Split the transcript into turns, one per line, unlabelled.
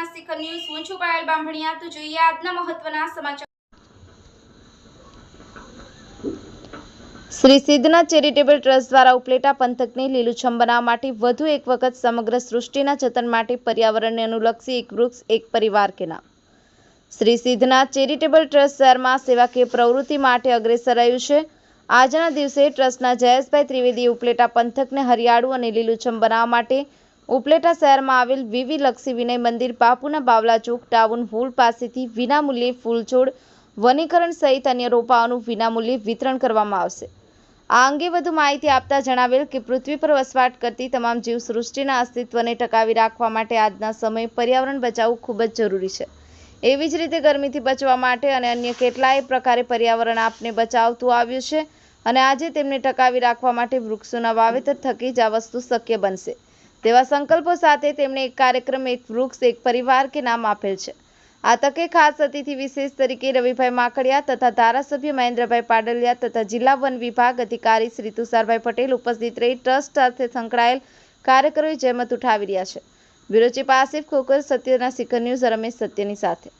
સત્યના શિખર ન્યૂઝ હું છું પાયલ બામણિયા। તો જોઈએ આજના મહત્વના સમાચાર। શ્રી સિદ્ધનાથ ચેરિટેબલ ટ્રસ્ટ દ્વારા ઉપલેટા પંથકને લીલુંછમ બનાવવા માટે વધુ એક વખત સમગ્ર સૃષ્ટિના જતન માટે પર્યાવરણને અનુલક્ષી એક વૃક્ષ એક પરિવાર કે નામ। શ્રી સિદ્ધનાથ ચેરિટેબલ ટ્રસ્ટ શહેરમાં સેવાકીય પ્રવૃત્તિ માટે અગ્રેસર રહ્યું છે। આજના દિવસે ટ્રસ્ટના જયેશભાઈ ત્રિવેદીએ ઉપલેટા પંથકને હરિયાળું અને લીલુંછમ બનાવવા માટે ઉપલેટા શહેરમાં આવેલ વીવી લક્ષી વિનય મંદિર, બાપુના બાવલા ચોક, ટાઉન હોલ પાસેથી વિનામૂલ્યે ફૂલછોડ, વનીકરણ સહિત અન્ય રોપાઓનું વિનામૂલ્યે વિતરણ કરવામાં આવશે। આ અંગે વધુ માહિતી આપતા જણાવેલ કે પૃથ્વી પર વસવાટ કરતી તમામ જીવસૃષ્ટિના અસ્તિત્વને ટકાવી રાખવા માટે આજના સમયે પર્યાવરણ બચાવવું ખૂબ જ જરૂરી છે। એવી જ રીતે ગરમીથી બચવા માટે અને અન્ય કેટલાય પ્રકારે પર્યાવરણ આપને બચાવતું આવ્યું છે અને આજે તેમને ટકાવી રાખવા માટે વૃક્ષોના વાવેતર થકી જ આ વસ્તુ શક્ય બનશે તેવા સંકલ્પો સાથે તેમણે એક કાર્યક્રમ એક વૃક્ષ એક પરિવાર કે નામ આપેલ છે। આ તકે ખાસ અતિથિ વિશેષ તરીકે રવિભાઈ માકડિયા તથા ધારાસભ્ય મહેન્દ્રભાઈ પાડલિયા તથા જિલ્લા વન વિભાગ અધિકારી શ્રી તુષારભાઈ પટેલ ઉપસ્થિત રહી ટ્રસ્ટ સાથે સંકળાયેલ કાર્યકરોએ જહેમત ઉઠાવી રહ્યા છે। બ્યુરો ચીફ આસિફ ખોખર, સત્યના શિખર ન્યૂઝ, રમેશ સત્યની સાથે।